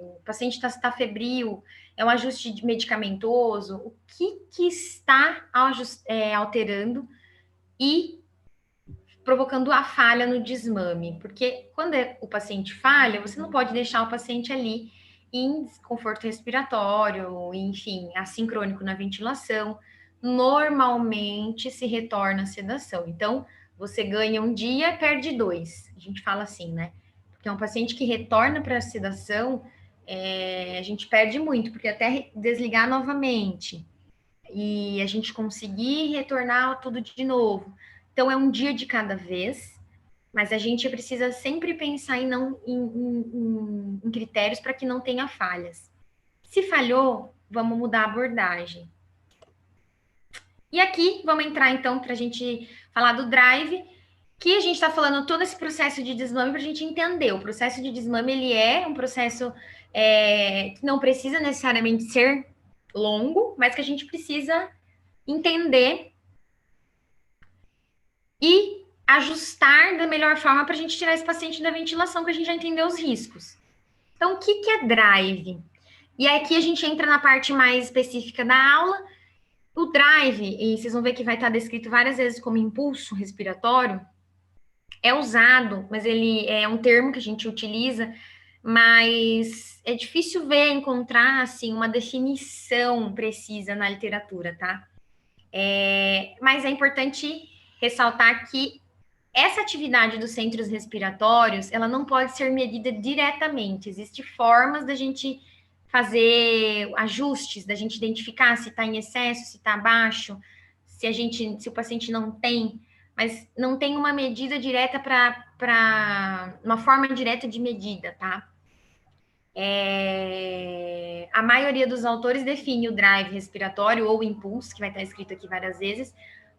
o paciente está febril? É um ajuste medicamentoso? O que está alterando e provocando a falha no desmame? Porque quando o paciente falha, você não pode deixar o paciente ali em desconforto respiratório, enfim, assincrônico na ventilação. Normalmente se retorna a sedação. Então, você ganha um dia, perde 2. A gente fala assim, né? Porque é um paciente que retorna para a sedação, a gente perde muito, porque até desligar novamente e a gente conseguir retornar tudo de novo. Então, é um dia de cada vez, mas a gente precisa sempre pensar em critérios para que não tenha falhas. Se falhou, vamos mudar a abordagem. E aqui, vamos entrar, então, para a gente falar do drive, que a gente está falando todo esse processo de desmame para a gente entender. O processo de desmame, ele é um processo que não precisa necessariamente ser longo, mas que a gente precisa entender e ajustar da melhor forma para a gente tirar esse paciente da ventilação, que a gente já entendeu os riscos. Então, o que é drive? E aqui a gente entra na parte mais específica da aula. O drive, e vocês vão ver que vai estar descrito várias vezes como impulso respiratório, é usado, mas ele é um termo que a gente utiliza, mas é difícil encontrar, assim, uma definição precisa na literatura, tá? Mas é importante ressaltar que essa atividade dos centros respiratórios, ela não pode ser medida diretamente. Existem formas da gente fazer ajustes, da gente identificar se está em excesso, se está baixo, se o paciente não tem, mas não tem uma medida direta para uma forma direta de medida, tá? A maioria dos autores define o drive respiratório ou impulso, que vai estar escrito aqui várias vezes,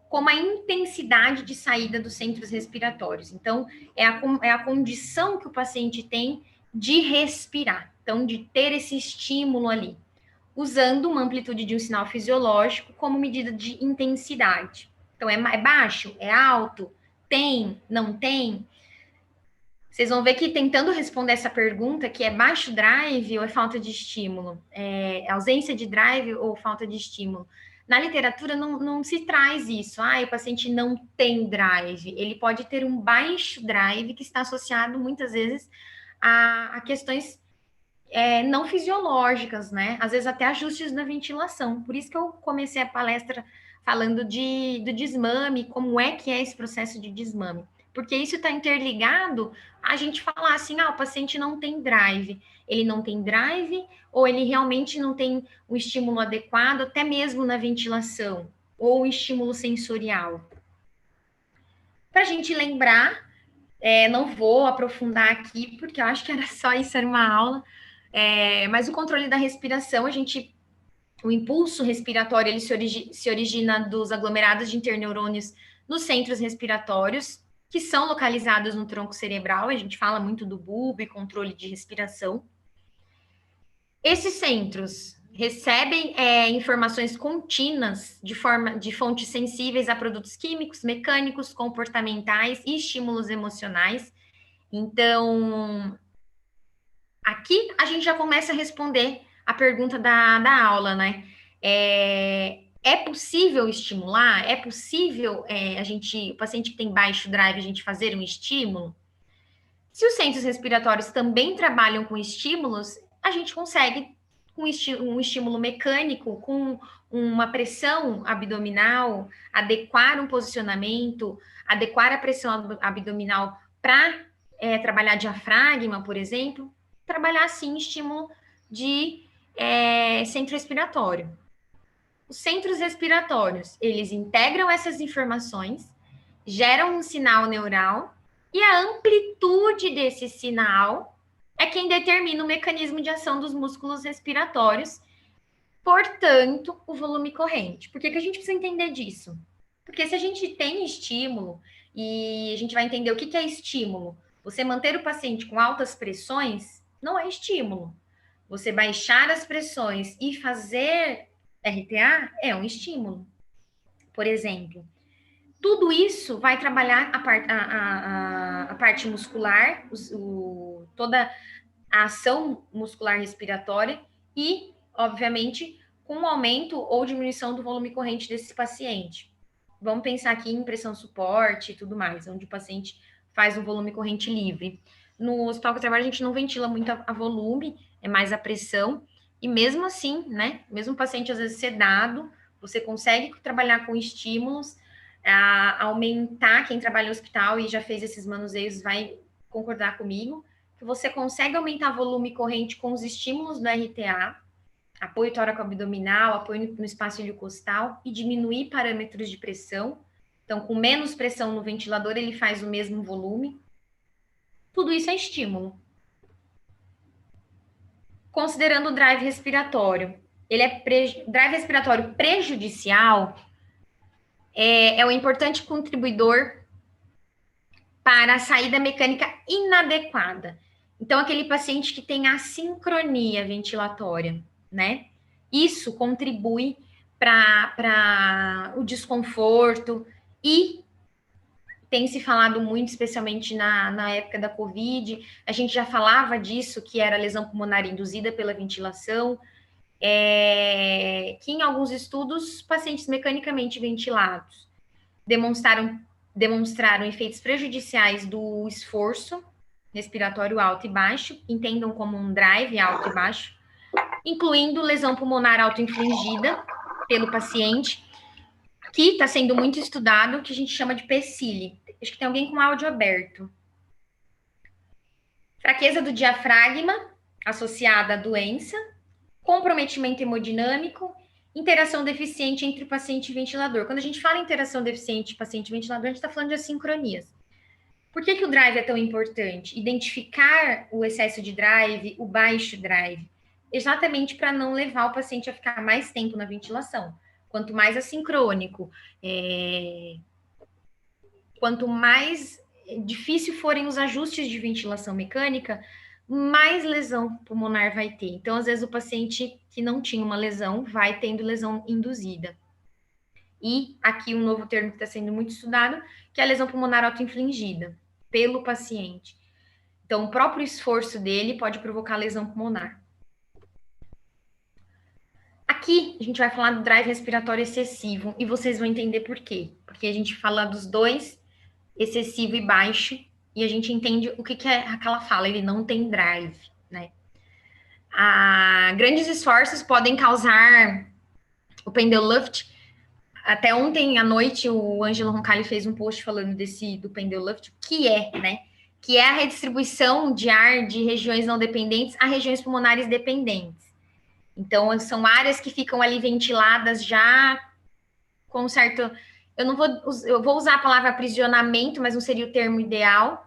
como a intensidade de saída dos centros respiratórios. Então, é a condição que o paciente tem de respirar, então, de ter esse estímulo ali, usando uma amplitude de um sinal fisiológico como medida de intensidade. Então, é baixo, é alto, tem, não tem. Vocês vão ver que tentando responder essa pergunta, que é baixo drive ou é falta de estímulo? É ausência de drive ou falta de estímulo? Na literatura não se traz isso. O paciente não tem drive. Ele pode ter um baixo drive que está associado muitas vezes a questões não fisiológicas, né? Às vezes até ajustes na ventilação. Por isso que eu comecei a palestra falando do desmame, como é que é esse processo de desmame. Porque isso está interligado a gente falar assim, o paciente não tem drive. Ele não tem drive ou ele realmente não tem um estímulo adequado, até mesmo na ventilação, ou um estímulo sensorial. Para a gente lembrar, não vou aprofundar aqui, porque eu acho que era só isso, era uma aula, mas o controle da respiração, o impulso respiratório, ele se origina dos aglomerados de interneurônios nos centros respiratórios, que são localizados no tronco cerebral. A gente fala muito do bulbo e controle de respiração. Esses centros recebem informações contínuas de fontes sensíveis a produtos químicos, mecânicos, comportamentais e estímulos emocionais. Então, aqui a gente já começa a responder a pergunta da aula, né? É possível estimular? É possível o paciente que tem baixo drive, a gente fazer um estímulo? Se os centros respiratórios também trabalham com estímulos, a gente consegue, com um estímulo mecânico, com uma pressão abdominal, adequar um posicionamento, adequar a pressão abdominal para trabalhar diafragma, por exemplo, trabalhar, sim, estímulo de centro respiratório. Os centros respiratórios, eles integram essas informações, geram um sinal neural, e a amplitude desse sinal é quem determina o mecanismo de ação dos músculos respiratórios, portanto, o volume corrente. Por que a gente precisa entender disso? Porque se a gente tem estímulo, e a gente vai entender o que é estímulo, você manter o paciente com altas pressões não é estímulo. Você baixar as pressões e fazer RTA é um estímulo. Por exemplo, tudo isso vai trabalhar a parte muscular, toda a ação muscular respiratória e, obviamente, com o aumento ou diminuição do volume corrente desse paciente. Vamos pensar aqui em pressão suporte e tudo mais, onde o paciente faz um volume corrente livre. No hospital que eu trabalho, a gente não ventila muito a volume, é mais a pressão. E mesmo assim, né? Mesmo o paciente às vezes sedado, você consegue trabalhar com estímulos, aumentar. Quem trabalha no hospital e já fez esses manuseios vai concordar comigo, que você consegue aumentar volume corrente com os estímulos do RTA, apoio tóraco-abdominal, apoio no espaço iliocostal, e diminuir parâmetros de pressão. Então, com menos pressão no ventilador, ele faz o mesmo volume. Tudo isso é estímulo. Considerando o drive respiratório, drive respiratório prejudicial é um importante contribuidor para a saída mecânica inadequada. Então, aquele paciente que tem assincronia ventilatória, né? Isso contribui para o desconforto, e tem se falado muito, especialmente na época da Covid, a gente já falava disso, que era lesão pulmonar induzida pela ventilação, que em alguns estudos, pacientes mecanicamente ventilados demonstraram efeitos prejudiciais do esforço respiratório alto e baixo, entendam como um drive alto e baixo, incluindo lesão pulmonar autoinfligida pelo paciente, que está sendo muito estudado, que a gente chama de PCILI. Acho que tem alguém com áudio aberto. Fraqueza do diafragma associada à doença, comprometimento hemodinâmico interação deficiente entre o paciente e o ventilador. Quando a gente fala em interação deficiente paciente e ventilador, a gente está falando de assincronias. Por que o drive é tão importante? Identificar o excesso de drive, o baixo drive, exatamente para não levar o paciente a ficar mais tempo na ventilação. Quanto mais assincrônico, quanto mais difícil forem os ajustes de ventilação mecânica, mais lesão pulmonar vai ter. Então, às vezes, o paciente que não tinha uma lesão vai tendo lesão induzida. E aqui um novo termo que está sendo muito estudado, que é a lesão pulmonar autoinfligida pelo paciente. Então, o próprio esforço dele pode provocar lesão pulmonar. Aqui, a gente vai falar do drive respiratório excessivo, e vocês vão entender por quê. Porque a gente fala dos dois, excessivo e baixo, e a gente entende o que é aquela fala, ele não tem drive, né? Grandes esforços podem causar o Pendeluft. Até ontem à noite, o Ângelo Roncalli fez um post falando do Pendeluft, que é, né? Que é a redistribuição de ar de regiões não dependentes a regiões pulmonares dependentes. Então, são áreas que ficam ali ventiladas já com certo... Eu vou usar a palavra aprisionamento, mas não seria o termo ideal.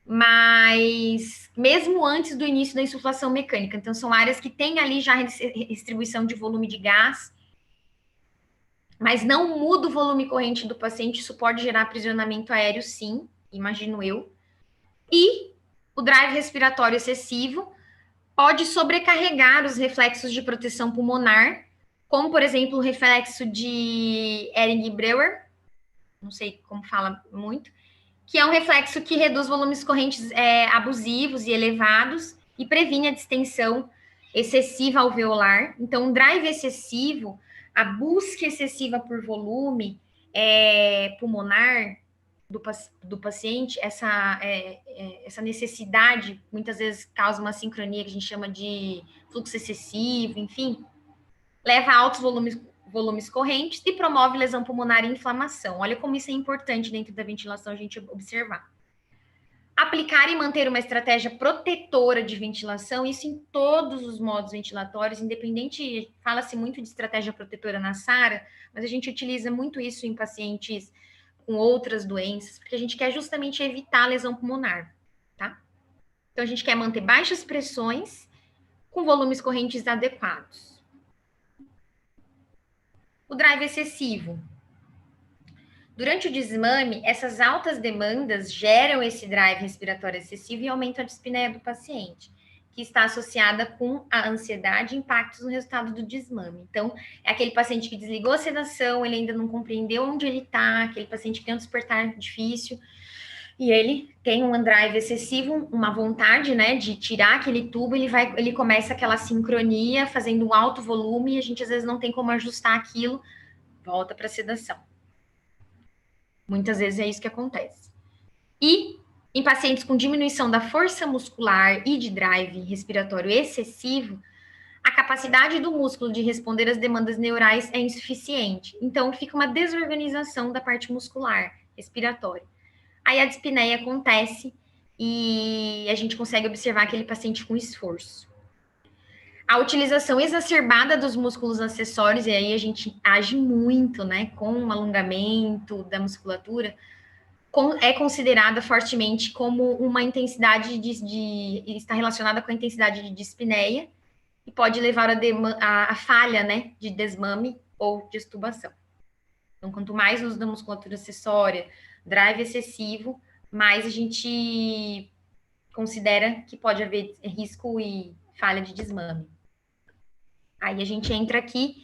Mas mesmo antes do início da insuflação mecânica. Então, são áreas que têm ali já distribuição de volume de gás, mas não muda o volume corrente do paciente. Isso pode gerar aprisionamento aéreo, sim, imagino eu. E o drive respiratório excessivo pode sobrecarregar os reflexos de proteção pulmonar, como, por exemplo, o reflexo de Ehring-Breuer, não sei como fala muito, que é um reflexo que reduz volumes correntes abusivos e elevados e previne a distensão excessiva alveolar. Então, um drive excessivo, a busca excessiva por volume pulmonar do paciente, essa necessidade, muitas vezes causa uma sincronia que a gente chama de fluxo excessivo, enfim, leva a altos volumes correntes e promove lesão pulmonar e inflamação. Olha como isso é importante dentro da ventilação a gente observar. Aplicar e manter uma estratégia protetora de ventilação, isso em todos os modos ventilatórios, independente, fala-se muito de estratégia protetora na SARA, mas a gente utiliza muito isso em pacientes com outras doenças, porque a gente quer justamente evitar a lesão pulmonar, tá? Então, a gente quer manter baixas pressões com volumes correntes adequados. O drive excessivo. Durante o desmame, essas altas demandas geram esse drive respiratório excessivo e aumentam a dispneia do paciente, que está associada com a ansiedade e impactos no resultado do desmame. Então, é aquele paciente que desligou a sedação, ele ainda não compreendeu onde ele está, aquele paciente que tem um despertar difícil, e ele tem um drive excessivo, uma vontade, né, de tirar aquele tubo, ele começa aquela sincronia, fazendo um alto volume, e a gente às vezes não tem como ajustar aquilo, volta para a sedação. Muitas vezes é isso que acontece. E em pacientes com diminuição da força muscular e de drive respiratório excessivo, a capacidade do músculo de responder às demandas neurais é insuficiente. Então, fica uma desorganização da parte muscular respiratória. Aí a dispneia acontece e a gente consegue observar aquele paciente com esforço. A utilização exacerbada dos músculos acessórios, e aí a gente age muito, né, com o alongamento da musculatura, é considerada fortemente como uma intensidade está relacionada com a intensidade de dispneia e pode levar a falha, né, de desmame ou de extubação. Então, quanto mais uso da musculatura acessória, drive excessivo, mais a gente considera que pode haver risco e falha de desmame. Aí a gente entra aqui,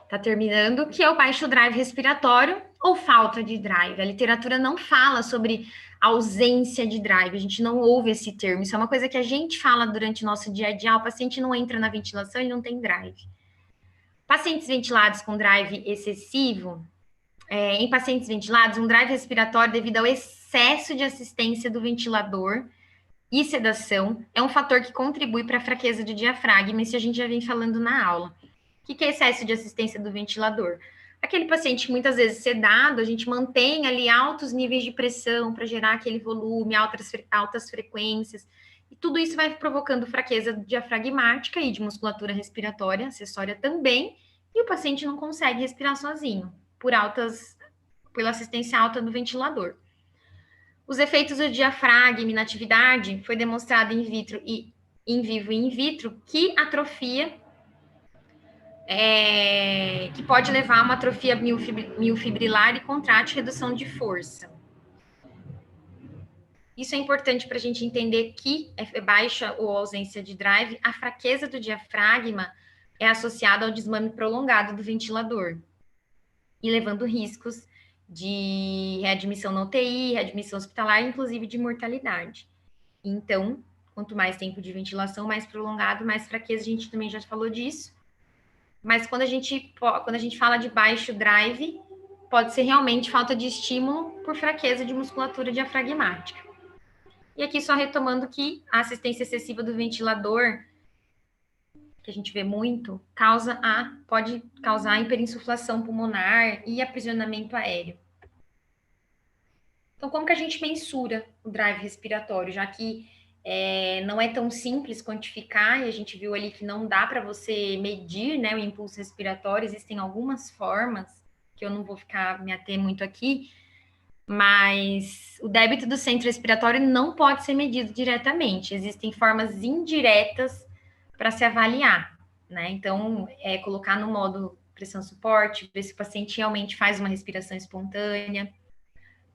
tá terminando, que é o baixo drive respiratório ou falta de drive. A literatura não fala sobre ausência de drive, a gente não ouve esse termo. Isso é uma coisa que a gente fala durante o nosso dia a dia. O paciente não entra na ventilação, ele não tem drive. Pacientes ventilados com drive excessivo, em pacientes ventilados, um drive respiratório devido ao excesso de assistência do ventilador e sedação é um fator que contribui para a fraqueza do diafragma, isso a gente já vem falando na aula. O que é excesso de assistência do ventilador? Aquele paciente que muitas vezes sedado, a gente mantém ali altos níveis de pressão para gerar aquele volume, altas frequências, e tudo isso vai provocando fraqueza diafragmática e de musculatura respiratória, acessória também, e o paciente não consegue respirar sozinho, pela assistência alta do ventilador. Os efeitos do diafragma e inatividade foi demonstrado in vitro e em vivo e in vitro que atrofia, que pode levar a uma atrofia miofibrilar e contrátil, redução de força. Isso é importante para a gente entender que é baixa ou ausência de drive, a fraqueza do diafragma é associada ao desmame prolongado do ventilador e levando riscos de readmissão na UTI, readmissão hospitalar, inclusive de mortalidade. Então, quanto mais tempo de ventilação, mais prolongado, mais fraqueza, a gente também já falou disso. Mas quando a gente fala de baixo drive, pode ser realmente falta de estímulo por fraqueza de musculatura diafragmática. E aqui só retomando que a assistência excessiva do ventilador, que a gente vê muito, pode causar hiperinsuflação pulmonar e aprisionamento aéreo. Então, como que a gente mensura o drive respiratório, já que não é tão simples quantificar, e a gente viu ali que não dá para você medir, né, o impulso respiratório, existem algumas formas, que eu não vou me ater muito aqui, mas o débito do centro respiratório não pode ser medido diretamente, existem formas indiretas para se avaliar, né? Então, colocar no modo pressão suporte, ver se o paciente realmente faz uma respiração espontânea.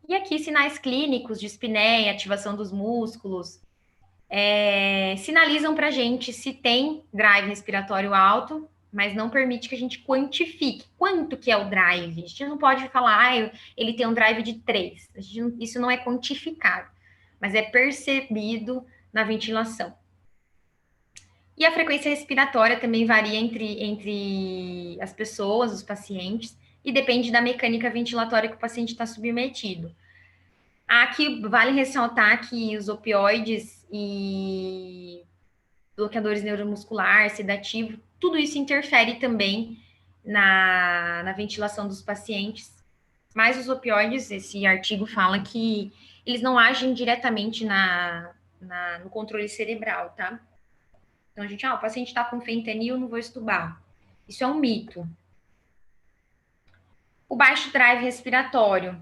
E aqui, sinais clínicos de espinéia, ativação dos músculos, sinalizam para a gente se tem drive respiratório alto, mas não permite que a gente quantifique quanto que é o drive. A gente não pode falar, ele tem um drive de 3. Isso não é quantificado, mas é percebido na ventilação. E a frequência respiratória também varia entre as pessoas, os pacientes, e depende da mecânica ventilatória que o paciente está submetido. Aqui vale ressaltar que os opioides e bloqueadores neuromuscular, sedativo, tudo isso interfere também na ventilação dos pacientes. Mas os opioides, esse artigo fala que eles não agem diretamente no controle cerebral, tá? Então, a gente, o paciente está com fentanil, não vou extubar. Isso é um mito. O baixo drive respiratório.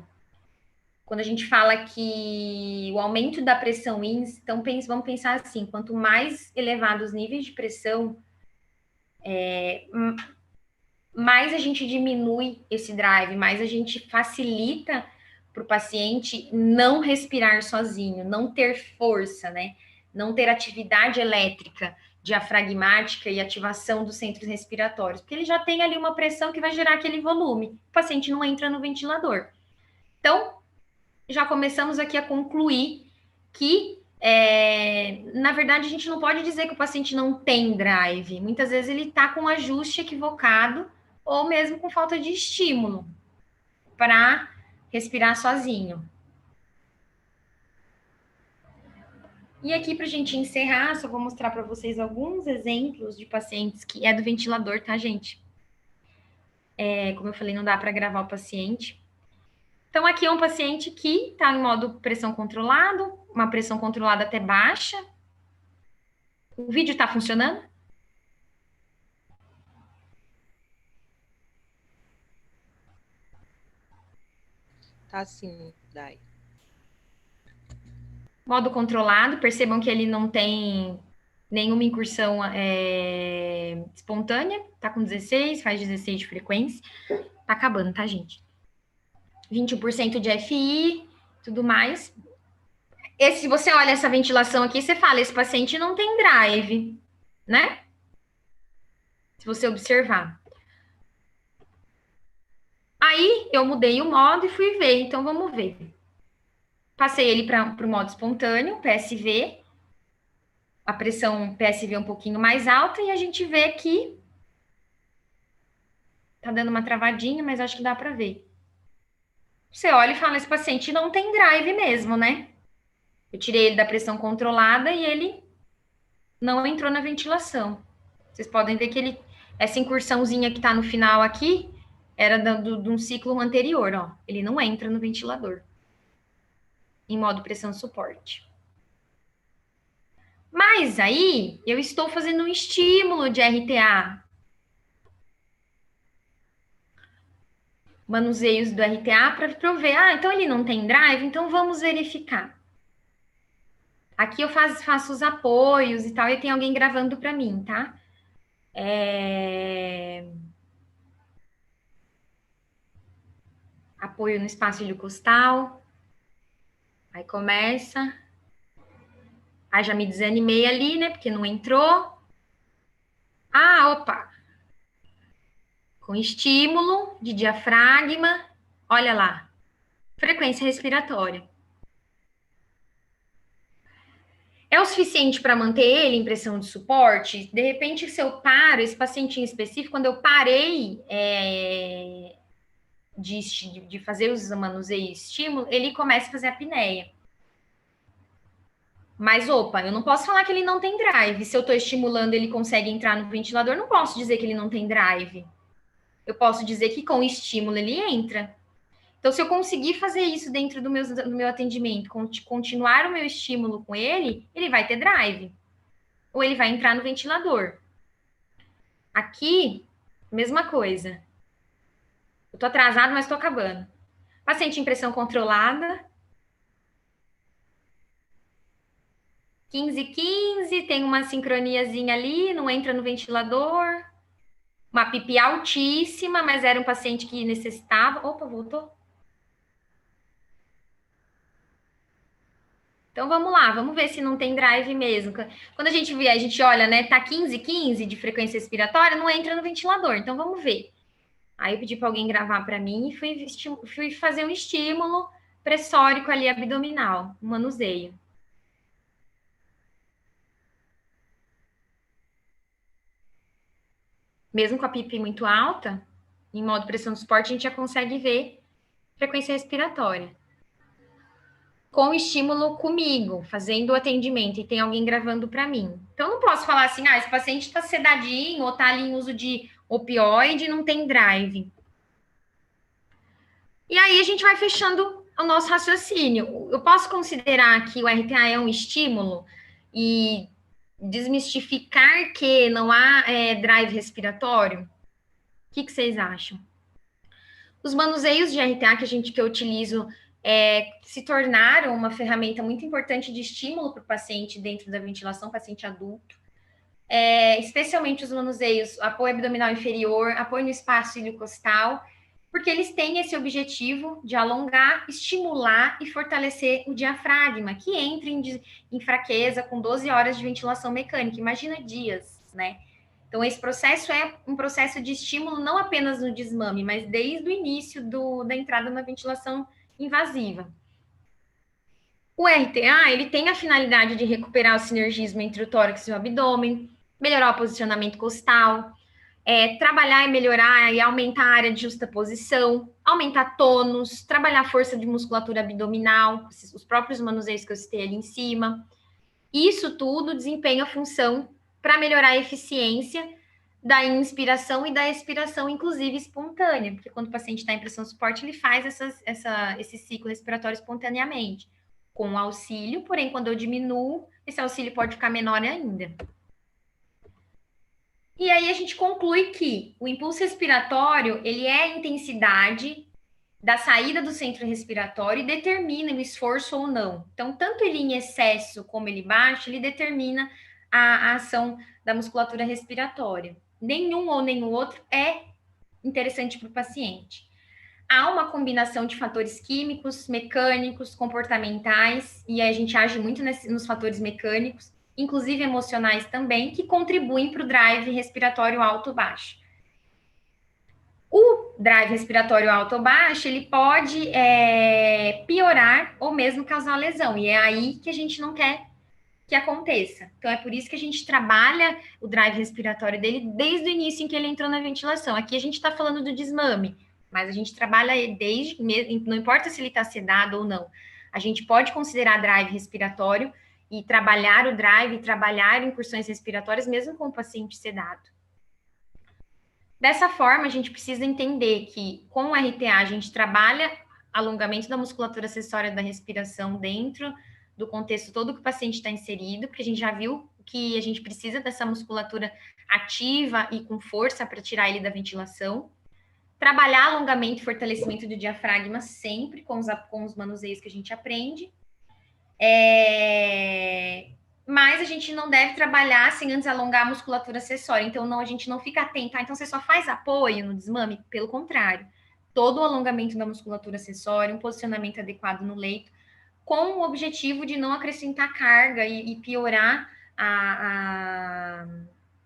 Quando a gente fala que o aumento da pressão índice, então vamos pensar assim, quanto mais elevados os níveis de pressão, mais a gente diminui esse drive, mais a gente facilita para o paciente não respirar sozinho, não ter força, né? Não ter atividade elétrica, diafragmática e ativação dos centros respiratórios, porque ele já tem ali uma pressão que vai gerar aquele volume. O paciente não entra no ventilador. Então, já começamos aqui a concluir que, na verdade, a gente não pode dizer que o paciente não tem drive. Muitas vezes ele está com um ajuste equivocado ou mesmo com falta de estímulo para respirar sozinho. E aqui, para a gente encerrar, só vou mostrar para vocês alguns exemplos de pacientes que é do ventilador, tá, gente? Como eu falei, não dá para gravar o paciente. Então, aqui é um paciente que está em modo pressão controlado, uma pressão controlada até baixa. O vídeo está funcionando? Tá sim, Dai. Modo controlado, percebam que ele não tem nenhuma incursão espontânea, tá com 16, faz 16 de frequência. Tá acabando, tá, gente? 21% de FI, tudo mais. Se você olha essa ventilação aqui, você fala, esse paciente não tem drive, né? Se você observar. Aí, eu mudei o modo e fui ver. Então, vamos ver. Passei ele para o modo espontâneo, PSV. A pressão PSV é um pouquinho mais alta e a gente vê que tá dando uma travadinha, mas acho que dá para ver. Você olha e fala, esse paciente não tem drive mesmo, né? Eu tirei ele da pressão controlada e ele não entrou na ventilação. Vocês podem ver que essa incursãozinha que tá no final aqui era de um ciclo anterior, ó. Ele não entra no ventilador. Em modo pressão suporte. Mas aí, eu estou fazendo um estímulo de RTA. manuseios do RTA para eu ver, então ele não tem drive, então vamos verificar. Aqui eu faço os apoios e tal, e tem alguém gravando para mim, tá? Apoio no espaço iliocostal. Aí começa. Aí já me desanimei ali, né? Porque não entrou. Opa! Com estímulo de diafragma. Olha lá. Frequência respiratória. É o suficiente para manter ele em pressão de suporte? De repente, se eu paro, esse paciente em específico, quando eu parei de fazer os manuseios e estímulo, ele começa a fazer apneia. Mas, opa, eu não posso falar que ele não tem drive. Se eu estou estimulando, ele consegue entrar no ventilador, não posso dizer que ele não tem drive. Eu posso dizer que com estímulo ele entra. Então, se eu conseguir fazer isso dentro do meu atendimento, continuar o meu estímulo com ele vai ter drive. Ou ele vai entrar no ventilador. Aqui, mesma coisa. Eu tô atrasado, mas tô acabando. Paciente em pressão controlada. 15, tem uma sincroniazinha ali, não entra no ventilador. Uma PIP altíssima, mas era um paciente que necessitava. Opa, voltou. Então vamos lá, vamos ver se não tem drive mesmo. Quando a gente olha, né, tá 15 de frequência respiratória, não entra no ventilador. Então vamos ver. Aí eu pedi para alguém gravar para mim e fui fazer um estímulo pressórico ali abdominal, um manuseio. Mesmo com a PIP muito alta, em modo pressão de suporte, a gente já consegue ver frequência respiratória. Com estímulo comigo, fazendo o atendimento, e tem alguém gravando para mim. Então, eu não posso falar assim, esse paciente está sedadinho ou está ali em uso de opioide, não tem drive. E aí, a gente vai fechando o nosso raciocínio. Eu posso considerar que o RTA é um estímulo e desmistificar que não há drive respiratório? O que vocês acham? Os manuseios de RTA que eu utilizo se tornaram uma ferramenta muito importante de estímulo para o paciente dentro da ventilação, paciente adulto. Especialmente os manuseios, apoio abdominal inferior, apoio no espaço iliocostal, porque eles têm esse objetivo de alongar, estimular e fortalecer o diafragma, que entra em fraqueza com 12 horas de ventilação mecânica. Imagina dias, né? Então, esse processo é um processo de estímulo não apenas no desmame, mas desde o início da entrada na ventilação invasiva. O RTA, ele tem a finalidade de recuperar o sinergismo entre o tórax e o abdômen, melhorar o posicionamento costal, trabalhar e melhorar e aumentar a área de justaposição, aumentar tônus, trabalhar a força de musculatura abdominal, os próprios manuseios que eu citei ali em cima. Isso tudo desempenha a função para melhorar a eficiência da inspiração e da expiração, inclusive espontânea, porque quando o paciente está em pressão suporte, ele faz esse ciclo respiratório espontaneamente, com auxílio, porém, quando eu diminuo, esse auxílio pode ficar menor ainda. E aí a gente conclui que o impulso respiratório, ele é a intensidade da saída do centro respiratório e determina o esforço ou não. Então, tanto ele em excesso como ele baixo, ele determina a ação da musculatura respiratória. Nenhum ou nenhum outro é interessante para o paciente. Há uma combinação de fatores químicos, mecânicos, comportamentais, e a gente age muito nos fatores mecânicos, inclusive emocionais também, que contribuem para o drive respiratório alto ou baixo. O drive respiratório alto ou baixo, ele pode piorar ou mesmo causar lesão, e é aí que a gente não quer que aconteça. Então, é por isso que a gente trabalha o drive respiratório dele desde o início em que ele entrou na ventilação. Aqui a gente está falando do desmame, mas a gente trabalha desde, não importa se ele está sedado ou não, a gente pode considerar drive respiratório e trabalhar o drive, trabalhar incursões respiratórias, mesmo com o paciente sedado. Dessa forma, a gente precisa entender que com o RTA a gente trabalha alongamento da musculatura acessória da respiração dentro do contexto todo que o paciente está inserido, porque a gente já viu que a gente precisa dessa musculatura ativa e com força para tirar ele da ventilação. Trabalhar alongamento e fortalecimento do diafragma sempre com os manuseios que a gente aprende. Mas a gente não deve trabalhar sem antes alongar a musculatura acessória. Então, a gente não fica atento. Então, você só faz apoio no desmame? Pelo contrário. Todo o alongamento da musculatura acessória, um posicionamento adequado no leito, com o objetivo de não acrescentar carga e piorar a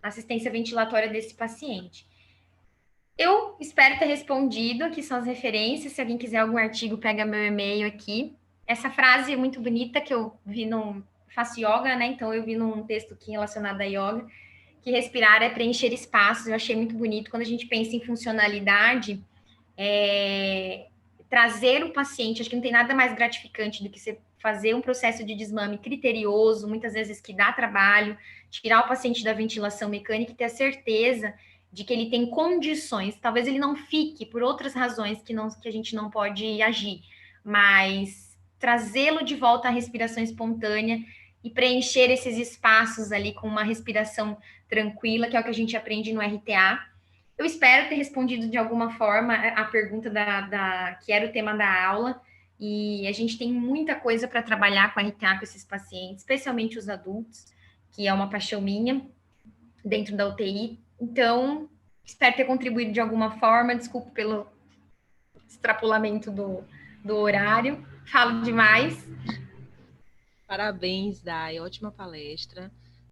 assistência ventilatória desse paciente. Eu espero ter respondido. Aqui são as referências. Se alguém quiser algum artigo, pega meu e-mail aqui. Essa frase é muito bonita que eu vi faço yoga, né? Então eu vi num texto aqui relacionado a yoga, que respirar é preencher espaços. Eu achei muito bonito. Quando a gente pensa em funcionalidade, trazer o paciente, acho que não tem nada mais gratificante do que você fazer um processo de desmame criterioso, muitas vezes que dá trabalho, tirar o paciente da ventilação mecânica e ter a certeza de que ele tem condições. Talvez ele não fique por outras razões que a gente não pode agir, mas trazê-lo de volta à respiração espontânea e preencher esses espaços ali com uma respiração tranquila, que é o que a gente aprende no RTA. Eu espero ter respondido de alguma forma a pergunta que era o tema da aula, e a gente tem muita coisa para trabalhar com a RTA com esses pacientes, especialmente os adultos, que é uma paixão minha dentro da UTI. Então, espero ter contribuído de alguma forma. Desculpe pelo extrapolamento do horário. Falo demais. Parabéns, Dai. Ótima palestra.